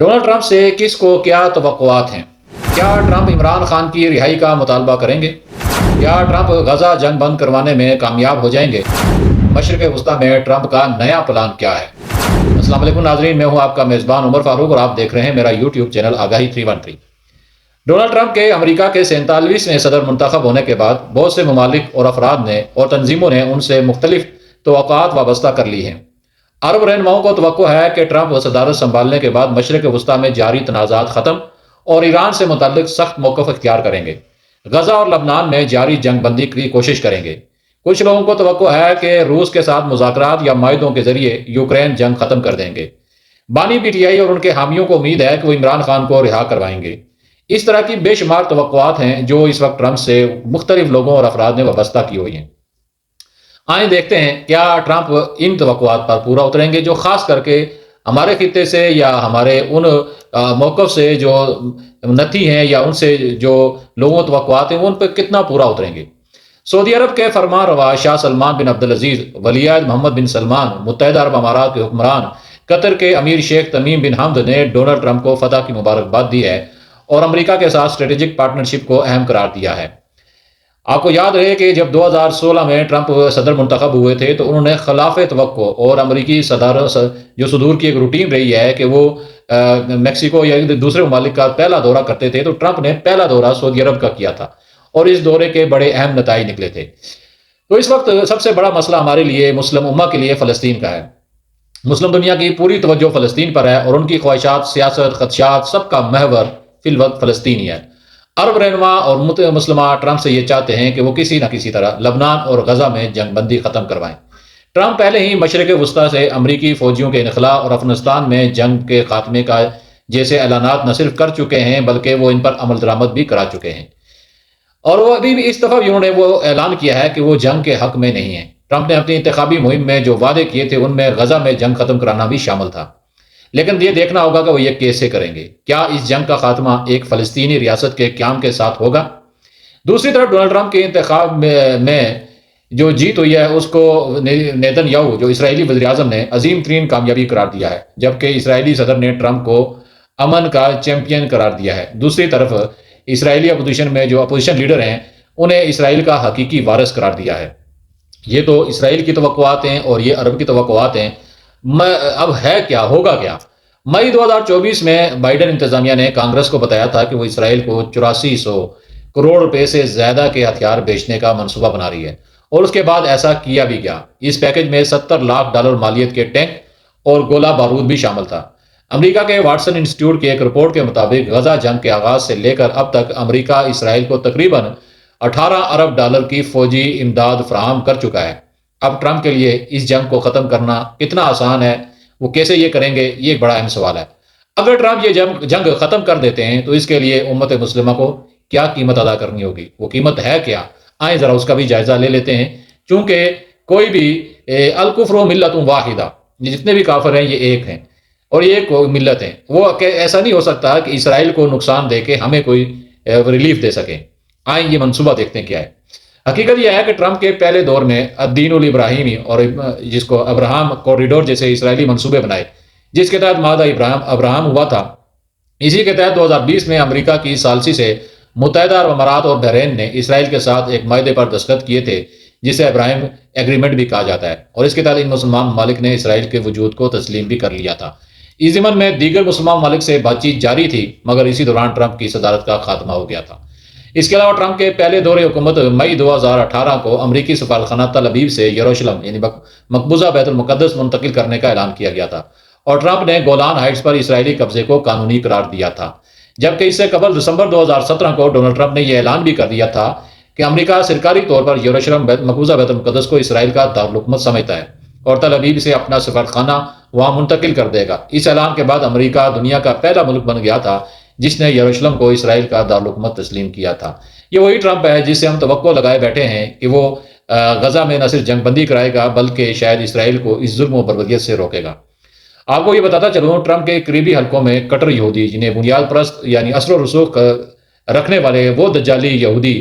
Donald Trump سے کس کو کیا توقعات ہیں؟ کیا ٹرمپ عمران خان کی رہائی کا مطالبہ کریں گے؟ کیا ٹرمپ غزہ جنگ بند کروانے میں کامیاب ہو جائیں گے؟ مشرق وسطی میں ٹرمپ کا نیا پلان کیا ہے؟ السلام علیکم ناظرین، میں ہوں آپ کا میزبان عمر فاروق اور آپ دیکھ رہے ہیں میرا یوٹیوب چینل آگاہی 313۔ ڈونلڈ ٹرمپ کے امریکہ کے 47ویں صدر منتخب ہونے کے بعد بہت سے ممالک اور افراد نے اور تنظیموں نے ان سے مختلف توقعات وابستہ کر لی ہیں۔ عرب رہنماؤں کو توقع ہے کہ ٹرمپ صدارت سنبھالنے کے بعد مشرق وسطی میں جاری تنازعات ختم اور ایران سے متعلق سخت موقف اختیار کریں گے۔ غزہ اور لبنان میں جاری جنگ بندی کی کوشش کریں گے۔ کچھ لوگوں کو توقع ہے کہ روس کے ساتھ مذاکرات یا معاہدوں کے ذریعے یوکرین جنگ ختم کر دیں گے۔ بانی پی ٹی آئی اور ان کے حامیوں کو امید ہے کہ وہ عمران خان کو رہا کروائیں گے۔ اس طرح کی بے شمار توقعات ہیں جو اس وقت ٹرمپ سے مختلف لوگوں اور افراد نے وابستہ کی ہوئی ہیں۔ آئیں دیکھتے ہیں کیا ٹرمپ ان توقعات پر پورا اتریں گے جو خاص کر کے ہمارے خطے سے یا ہمارے ان موقف سے جو نتی ہیں یا ان سے جو لوگوں توقعات ہیں ان پہ کتنا پورا اتریں گے۔ سعودی عرب کے فرمان روا شاہ سلمان بن عبدالعزیز، ولی عہد محمد بن سلمان، متحدہ عرب امارات کے حکمران، قطر کے امیر شیخ تمیم بن حمد نے ڈونلڈ ٹرمپ کو فتح کی مبارکباد دی ہے اور امریکہ کے ساتھ اسٹریٹجک پارٹنرشپ کو اہم قرار دیا ہے۔ آپ کو یاد رہے کہ جب 2016 میں ٹرمپ صدر منتخب ہوئے تھے تو انہوں نے خلاف توقع اور امریکی جو صدور کی ایک روٹین رہی ہے کہ وہ میکسیکو یا دوسرے ممالک کا پہلا دورہ کرتے تھے، تو ٹرمپ نے پہلا دورہ سعودی عرب کا کیا تھا اور اس دورے کے بڑے اہم نتائج نکلے تھے۔ تو اس وقت سب سے بڑا مسئلہ ہمارے لیے، مسلم امہ کے لیے، فلسطین کا ہے۔ مسلم دنیا کی پوری توجہ فلسطین پر ہے اور ان کی خواہشات، سیاست، خدشات سب کا محور فی الوقت فلسطین ہی ہے۔ عرب رہنما اور مسلمہ ٹرمپ سے یہ چاہتے ہیں کہ وہ کسی نہ کسی طرح لبنان اور غزہ میں جنگ بندی ختم کروائیں۔ ٹرمپ پہلے ہی مشرق وسطی سے امریکی فوجیوں کے انخلاء اور افغانستان میں جنگ کے خاتمے کا جیسے اعلانات نہ صرف کر چکے ہیں بلکہ وہ ان پر عمل درآمد بھی کرا چکے ہیں، اور وہ ابھی بھی اس دفعہ انہوں نے وہ اعلان کیا ہے کہ وہ جنگ کے حق میں نہیں ہیں۔ ٹرمپ نے اپنی انتخابی مہم میں جو وعدے کیے تھے ان میں غزہ میں جنگ ختم کرانا بھی شامل تھا، لیکن یہ دیکھنا ہوگا کہ وہ یہ کیسے کریں گے۔ کیا اس جنگ کا خاتمہ ایک فلسطینی ریاست کے قیام کے ساتھ ہوگا؟ دوسری طرف ڈونلڈ ٹرمپ کے انتخاب میں جو جیت ہوئی ہے اس کو نیتن یاہو جو اسرائیلی وزیر اعظم نے عظیم ترین کامیابی قرار دیا ہے، جبکہ اسرائیلی صدر نے ٹرمپ کو امن کا چیمپئن قرار دیا ہے۔ دوسری طرف اسرائیلی اپوزیشن میں جو اپوزیشن لیڈر ہیں انہیں اسرائیل کا حقیقی وارث قرار دیا ہے۔ یہ تو اسرائیل کی توقعات ہیں اور یہ عرب کی توقعات ہیں۔ اب ہے کیا، ہوگا کیا؟ مئی 2024 میں بائیڈن انتظامیہ نے کانگریس کو بتایا تھا کہ وہ اسرائیل کو 8400 کروڑ روپے سے زیادہ کے ہتھیار بیچنے کا منصوبہ بنا رہی ہے، اور اس کے بعد ایسا کیا بھی گیا۔ اس پیکج میں $70 لاکھ مالیت کے ٹینک اور گولہ بارود بھی شامل تھا۔ امریکہ کے واٹسن انسٹیٹیوٹ کی ایک رپورٹ کے مطابق غزہ جنگ کے آغاز سے لے کر اب تک امریکہ اسرائیل کو تقریباً $18 ارب کی فوجی امداد فراہم کر چکا ہے۔ اب ٹرمپ کے لیے اس جنگ کو ختم کرنا کتنا آسان ہے، وہ کیسے یہ کریں گے، یہ ایک بڑا اہم سوال ہے۔ اگر ٹرمپ یہ جنگ ختم کر دیتے ہیں تو اس کے لیے امت مسلمہ کو کیا قیمت ادا کرنی ہوگی، وہ قیمت ہے کیا؟ آئیں ذرا اس کا بھی جائزہ لے لیتے ہیں، چونکہ کوئی بھی الکفر ملت واحدہ، جتنے بھی کافر ہیں یہ ایک ہیں اور یہ ایک ملت ہیں۔ وہ ایسا نہیں ہو سکتا کہ اسرائیل کو نقصان دے کے ہمیں کوئی ریلیف دے سکیں۔ آئیں یہ منصوبہ دیکھتے ہیں کیا ہے۔ حقیقت یہ ہے کہ ٹرمپ کے پہلے دور میں الدین الابراہیمی اور جس کو ابراہم کوریڈور جیسے اسرائیلی منصوبے بنائے، جس کے تحت معاہدہ ابراہم ہوا تھا۔ اسی کے تحت 2020 میں امریکہ کی ثالثی سے متحدہ عرب امارات اور بحرین نے اسرائیل کے ساتھ ایک معاہدے پر دستخط کیے تھے جسے ابراہیم ایگریمنٹ بھی کہا جاتا ہے، اور اس کے تحت ان مسلمان ممالک نے اسرائیل کے وجود کو تسلیم بھی کر لیا تھا۔ اس ضمن میں دیگر مسلمان ممالک سے بات چیت جاری تھی، مگر اسی دوران ٹرمپ کی صدارت کا خاتمہ ہو گیا تھا۔ اس کے علاوہ ٹرمپ کے پہلے دور حکومت مئی 2018 کو امریکی سفارتخانہ تل ابیب سے یروشلم یعنی مقبوضہ بیت المقدس منتقل کرنے کا اعلان کیا گیا تھا، اور ٹرمپ نے گولان ہائٹس پر اسرائیلی قبضے کو قانونی قرار دیا تھا۔ جبکہ اس سے قبل دسمبر 2017 کو ڈونلڈ ٹرمپ نے یہ اعلان بھی کر دیا تھا کہ امریکہ سرکاری طور پر یروشلم مقبوضہ بیت المقدس کو اسرائیل کا دارالحکومت سمجھتا ہے اور تل ابیب سے اپنا سفارتخانہ وہاں منتقل کر دے گا۔ اس اعلان کے بعد امریکہ دنیا کا پہلا ملک بن گیا تھا جس نے یروشلم کو اسرائیل کا دارالحکومت تسلیم کیا تھا۔ یہ وہی ٹرمپ ہے جس سے ہم توقع لگائے بیٹھے ہیں کہ وہ غزہ میں نہ صرف جنگ بندی کرائے گا بلکہ شاید اسرائیل کو اس ظلم و بربریت سے روکے گا۔ آپ کو یہ بتاتا چلوں، ٹرمپ کے قریبی حلقوں میں کٹر یہودی جنہیں بنیاد پرست یعنی اثر و رسوخ رکھنے والے وہ دجالی یہودی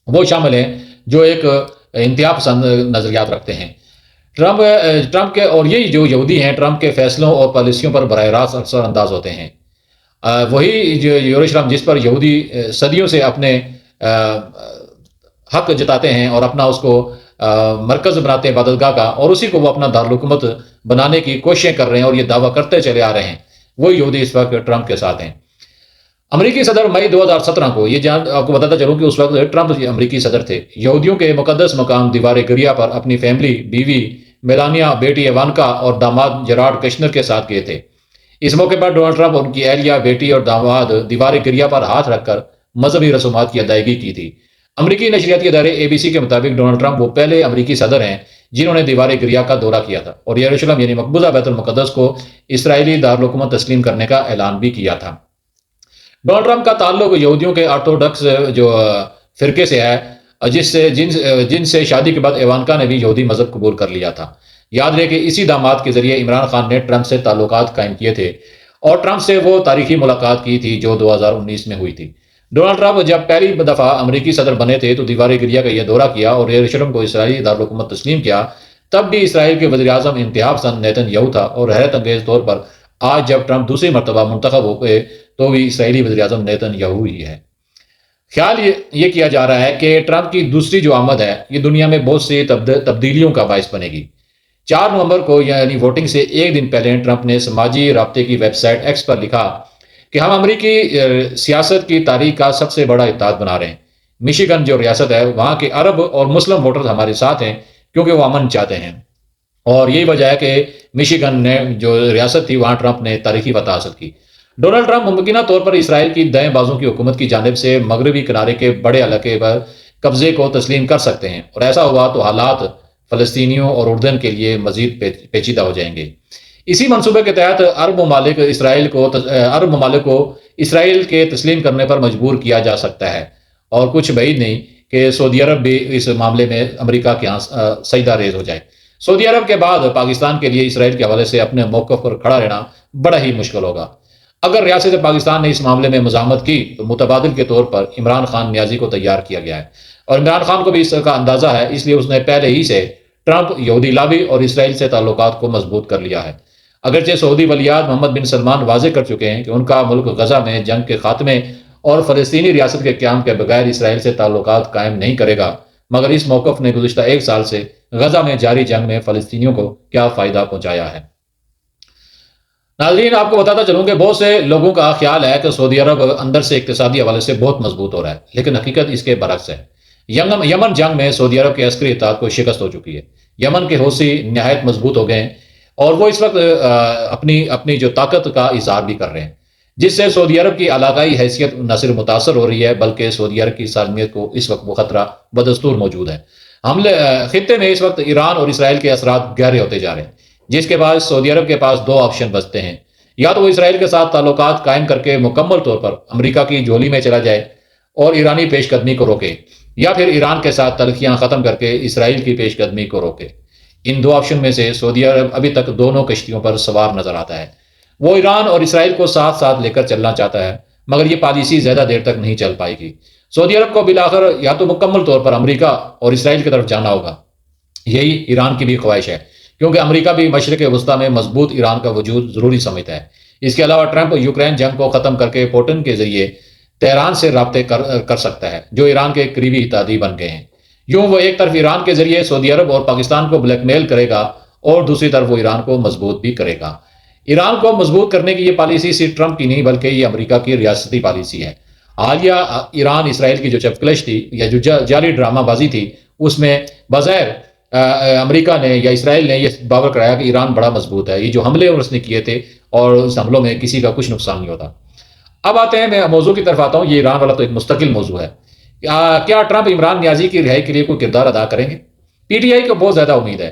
وہ شامل ہیں جو ایک انتہا پسند نظریات رکھتے ہیں۔ ٹرمپ کے اور یہی جو یہودی ہیں ٹرمپ کے فیصلوں اور پالیسیوں پر براہ راست اثر انداز ہوتے ہیں۔ وہی جو یروشلم جس پر یہودی صدیوں سے اپنے حق جتاتے ہیں اور اپنا اس کو مرکز بناتے ہیں عبادت گاہ کا، اور اسی کو وہ اپنا دارالحکومت بنانے کی کوششیں کر رہے ہیں اور یہ دعویٰ کرتے چلے آ رہے ہیں، وہ یہودی اس وقت ٹرمپ کے ساتھ ہیں۔ امریکی صدر مئی 2017 کو آپ کو بتاتا چلوں کہ اس وقت ٹرمپ امریکی صدر تھے، یہودیوں کے مقدس مقام دیوار گریا پر اپنی فیملی، بیوی میلانیا، بیٹی ایوانکا اور داماد جیرارڈ کشنر کے ساتھ گئے تھے۔ اس موقع پر ڈونلڈ ٹرمپ اور ان کی اہلیہ، بیٹی اور داماد دیوار گریا پر ہاتھ رکھ کر مذہبی رسومات کی ادائیگی کی تھی۔ امریکی نشریاتی ادارے ABC کے مطابق ڈونلڈ ٹرمپ وہ پہلے امریکی صدر ہیں جنہوں نے دیوار گریا کا دورہ کیا تھا اور یروشلم یعنی مقبوضہ بیت المقدس کو اسرائیلی دارالحکومت تسلیم کرنے کا اعلان بھی کیا تھا۔ ڈونلڈ ٹرمپ کا تعلق یہودیوں کے آرتھوڈکس جو فرقے سے ہے، جن سے شادی کے بعد ایوانکا نے بھی یہودی مذہب قبول کر لیا تھا۔ یاد رہے کہ اسی داماد کے ذریعے عمران خان نے ٹرمپ سے تعلقات قائم کیے تھے اور ٹرمپ سے وہ تاریخی ملاقات کی تھی جو 2019 میں ہوئی تھی۔ ڈونلڈ ٹرمپ جب پہلی دفعہ امریکی صدر بنے تھے تو دیوار گریا کا یہ دورہ کیا اور یروشلم کو اسرائیلی دارالحکومت تسلیم کیا۔ تب بھی اسرائیل کے وزیر اعظم انتہا پسند نیتن یاہو تھا، اور حیرت انگیز طور پر آج جب ٹرمپ دوسری مرتبہ منتخب ہو گئے تو بھی اسرائیلی وزیر اعظم نیتن یاہو ہی ہے۔ خیال یہ کیا جا رہا ہے کہ ٹرمپ کی دوسری جو آمد ہے یہ دنیا میں بہت سی تبدیلیوں کا باعث بنے گی۔ 4 نومبر کو یعنی ووٹنگ سے ایک دن پہلے ٹرمپ نے سماجی رابطے کی ویب سائٹ ایکس پر لکھا کہ ہم امریکی سیاست کی تاریخ کا سب سے بڑا اتحاد بنا رہے ہیں۔ مشیگن جو ریاست ہے وہاں کے عرب اور مسلم ووٹرز ہمارے ساتھ ہیں کیونکہ وہ امن چاہتے ہیں، اور یہی وجہ ہے کہ مشیگن نے جو ریاست تھی وہاں ٹرمپ نے تاریخی فتح حاصل کی۔ ڈونلڈ ٹرمپ ممکنہ طور پر اسرائیل کی دائیں بازوں کی حکومت کی جانب سے مغربی کنارے کے بڑے علاقے پر قبضے کو تسلیم کر سکتے ہیں، اور ایسا ہوا تو حالات فلسطینیوں اور اردن کے لیے مزید پیچیدہ ہو جائیں گے۔ اسی منصوبے کے تحت عرب ممالک کو اسرائیل کے تسلیم کرنے پر مجبور کیا جا سکتا ہے، اور کچھ بعید نہیں کہ سعودی عرب بھی اس معاملے میں امریکہ کے ہاں سجدہ ریز ہو جائے۔ سعودی عرب کے بعد پاکستان کے لیے اسرائیل کے حوالے سے اپنے موقف پر کھڑا رہنا بڑا ہی مشکل ہوگا۔ اگر ریاست پاکستان نے اس معاملے میں مزاحمت کی تو متبادل کے طور پر عمران خان نیازی کو تیار کیا گیا ہے، اور عمران خان کو بھی اس کا اندازہ ہے، اس لیے اس نے پہلے ہی سے ٹرمپ، یہودی لابی اور اسرائیل سے تعلقات کو مضبوط کر لیا ہے۔ اگرچہ سعودی ولیعہد محمد بن سلمان واضح کر چکے ہیں کہ ان کا ملک غزہ میں جنگ کے خاتمے اور فلسطینی ریاست کے قیام کے بغیر اسرائیل سے تعلقات قائم نہیں کرے گا، مگر اس موقف نے گزشتہ 1 سال سے غزہ میں جاری جنگ میں فلسطینیوں کو کیا فائدہ پہنچایا ہے۔ ناظرین، آپ کو بتاتا چلوں کہ بہت سے لوگوں کا خیال ہے کہ سعودی عرب اندر سے اقتصادی حوالے سے بہت مضبوط ہو رہا ہے، لیکن حقیقت اس کے برعکس ہے۔ یمن جنگ میں سعودی عرب کے عسکری اتحاد کو شکست ہو چکی ہے۔ یمن کے حوثی نہایت مضبوط ہو گئے ہیں اور وہ اس وقت اپنی جو طاقت کا اظہار بھی کر رہے ہیں، جس سے سعودی عرب کی علاقائی حیثیت نہ صرف متاثر ہو رہی ہے بلکہ سعودی عرب کی سالمیت کو اس وقت وہ خطرہ بدستور موجود ہے۔ خطے میں اس وقت ایران اور اسرائیل کے اثرات گہرے ہوتے جا رہے ہیں، جس کے بعد سعودی عرب کے پاس 2 آپشن بچتے ہیں: یا تو وہ اسرائیل کے ساتھ تعلقات قائم کر کے مکمل طور پر امریکہ کی جھولی میں چلا جائے اور ایرانی پیش قدمی کو روکے، یا پھر ایران کے ساتھ تلخیاں ختم کر کے اسرائیل کی پیش قدمی کو روکے۔ ان 2 آپشن میں سے سعودی عرب ابھی تک دونوں کشتیوں پر سوار نظر آتا ہے۔ وہ ایران اور اسرائیل کو ساتھ ساتھ لے کر چلنا چاہتا ہے، مگر یہ پالیسی زیادہ دیر تک نہیں چل پائے گی۔ سعودی عرب کو بالآخر یا تو مکمل طور پر امریکہ اور اسرائیل کی طرف جانا ہوگا، یہی ایران کی بھی خواہش ہے، کیونکہ امریکہ بھی مشرق وسطیٰ میں مضبوط ایران کا وجود ضروری سمجھتا ہے۔ اس کے علاوہ ٹرمپ یوکرین جنگ کو ختم کر کے پوٹن کے ذریعے تہران سے رابطے کر سکتا ہے، جو ایران کے قریبی اتحادی بن گئے ہیں۔ یوں وہ ایک طرف ایران کے ذریعے سعودی عرب اور پاکستان کو بلیک میل کرے گا اور دوسری طرف وہ ایران کو مضبوط بھی کرے گا۔ ایران کو مضبوط کرنے کی یہ پالیسی صرف ٹرمپ کی نہیں بلکہ یہ امریکہ کی ریاستی پالیسی ہے۔ حالیہ ایران اسرائیل کی جو چپکلش تھی یا جو جعلی ڈرامہ بازی تھی، اس میں بظاہر امریکہ نے یا اسرائیل نے یہ باور کرایا کہ ایران بڑا مضبوط ہے۔ یہ جو حملے اس نے کیے تھے اور اس حملوں میں کسی کا کچھ نقصان نہیں ہوتا۔ اب آتے ہیں، میں موضوع کی طرف آتا ہوں۔ یہ ایران والا تو ایک مستقل موضوع ہے۔ کیا ٹرمپ عمران نیازی کی رہائی کے لیے کوئی کردار ادا کریں گے؟ PTI کو بہت زیادہ امید ہے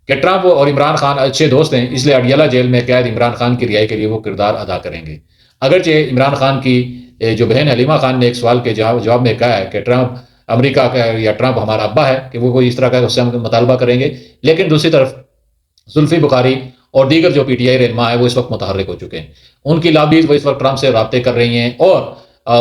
کہ ٹرمپ اور عمران خان اچھے دوست ہیں، اس لیے اڈیالہ جیل میں قید عمران خان کی رہائی کے لیے وہ کردار ادا کریں گے۔ اگرچہ عمران خان کی جو بہن حلیمہ خان نے ایک سوال کے جواب میں کہا ہے کہ ٹرمپ امریکہ کا یا ٹرمپ ہمارا ابا ہے کہ وہ کوئی اس طرح کا اس سے مطالبہ کریں گے، لیکن دوسری طرف زلفی بخاری اور دیگر جو PTI رہنما ہے وہ اس وقت متحرک ہو چکے ہیں۔ ان کی لابیز وہ اس وقت ٹرمپ سے رابطے کر رہی ہیں، اور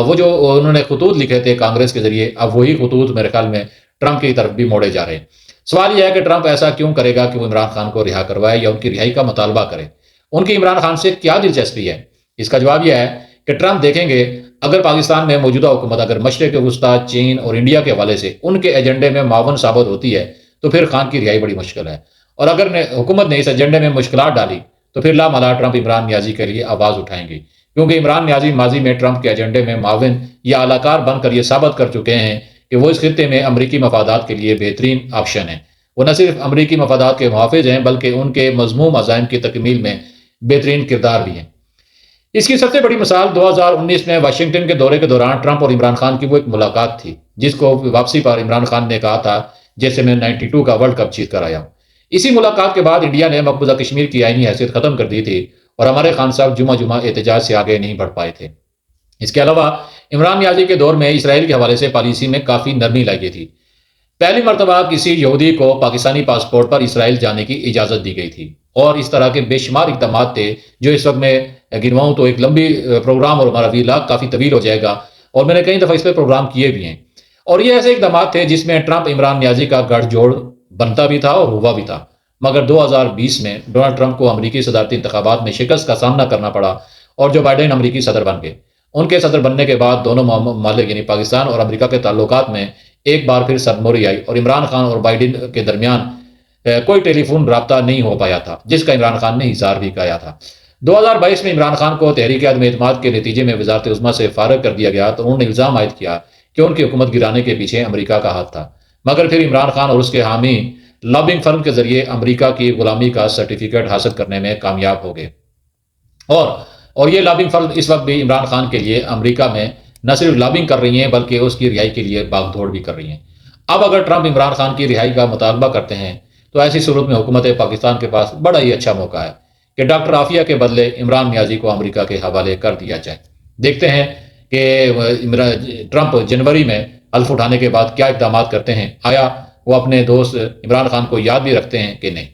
وہ جو انہوں نے خطوط لکھے تھے کانگریس کے ذریعے، اب وہی خطوط میرے خیال میں ٹرمپ کی طرف بھی موڑے جا رہے ہیں۔ سوال یہ ہے کہ ٹرمپ ایسا کیوں کرے گا کہ وہ عمران خان کو رہا کروائے یا ان کی رہائی کا مطالبہ کرے؟ ان کی عمران خان سے کیا دلچسپی ہے؟ اس کا جواب یہ ہے کہ ٹرمپ دیکھیں گے اگر پاکستان میں موجودہ حکومت اگر مشرق وسطیٰ، چین اور انڈیا کے حوالے سے ان کے ایجنڈے میں معاون ثابت ہوتی ہے تو پھر خان کی رہائی بڑی مشکل ہے، اور اگر حکومت نے اس ایجنڈے میں مشکلات ڈالی تو پھر لامحالہ ٹرمپ عمران نیازی کے لیے آواز اٹھائیں گے، کیونکہ عمران نیازی ماضی میں ٹرمپ کے ایجنڈے میں معاون یا اعلی کار بن کر یہ ثابت کر چکے ہیں کہ وہ اس خطے میں امریکی مفادات کے لیے بہترین آپشن ہیں۔ وہ نہ صرف امریکی مفادات کے محافظ ہیں بلکہ ان کے مذموم عزائم کی تکمیل میں بہترین کردار بھی ہیں۔ اس کی سب سے بڑی مثال 2019 میں واشنگٹن کے دورے کے دوران ٹرمپ اور عمران خان کی وہ ایک ملاقات تھی جس کو واپسی پر عمران خان نے کہا تھا جیسے میں 92 کا ورلڈ کپ جیت کر آیا ہوں۔ اسی ملاقات کے بعد انڈیا نے مقبوضہ کشمیر کی آئینی حیثیت ختم کر دی تھی اور ہمارے خان صاحب جمعہ احتجاج سے آگے نہیں بڑھ پائے تھے۔ اس کے علاوہ عمران نیازی کے دور میں اسرائیل کے حوالے سے پالیسی میں کافی نرمی لائی گئی تھی۔ پہلی مرتبہ کسی یہودی کو پاکستانی پاسپورٹ پر اسرائیل جانے کی اجازت دی گئی تھی، اور اس طرح کے بے شمار اقدامات تھے جو اس وقت میں گنواؤں تو ایک لمبی پروگرام اور ہمارا ویلاگ کافی طویل ہو جائے گا، اور میں نے کئی دفعہ اس پہ پروگرام کیے بھی ہیں۔ اور یہ ایسے اقدامات تھے جس میں ٹرمپ عمران نیازی کا گٹھ جوڑ بنتا بھی تھا اور ہوا بھی تھا، مگر 2020 میں ڈونلڈ ٹرمپ کو امریکی صدارتی انتخابات میں شکست کا سامنا کرنا پڑا اور جو بائیڈن امریکی صدر بن گئے۔ ان کے صدر بننے کے بعد دونوں ممالک یعنی پاکستان اور امریکہ کے تعلقات میں ایک بار پھر سرموری آئی اور عمران خان اور بائیڈن کے درمیان کوئی ٹیلی فون رابطہ نہیں ہو پایا تھا، جس کا عمران خان نے اظہار بھی کیا تھا۔ 2022 میں عمران خان کو تحریک عدم اعتماد کے نتیجے میں وزارت عظمیٰ سے فارغ کر دیا گیا تو انہوں نے الزام عائد کیا کہ ان کی حکومت گرانے کے پیچھے امریکہ کا ہاتھ تھا، مگر پھر عمران خان اور اس کے حامی لابنگ فرم کے ذریعے امریکہ کی غلامی کا سرٹیفکیٹ حاصل کرنے میں کامیاب ہو گئے، اور یہ لابنگ فرم اس وقت بھی عمران خان کے لیے امریکہ میں نہ صرف لابنگ کر رہی ہیں بلکہ اس کی رہائی کے لیے باغ دوڑ بھی کر رہی ہیں۔ اب اگر ٹرمپ عمران خان کی رہائی کا مطالبہ کرتے ہیں تو ایسی صورت میں حکومت پاکستان کے پاس بڑا ہی اچھا موقع ہے کہ ڈاکٹر عافیہ کے بدلے عمران نیازی کو امریکہ کے حوالے کر دیا جائے۔ دیکھتے ہیں کہ ٹرمپ جنوری میں حلف اٹھانے کے بعد کیا اقدامات کرتے ہیں، آیا وہ اپنے دوست عمران خان کو یاد بھی رکھتے ہیں کہ نہیں۔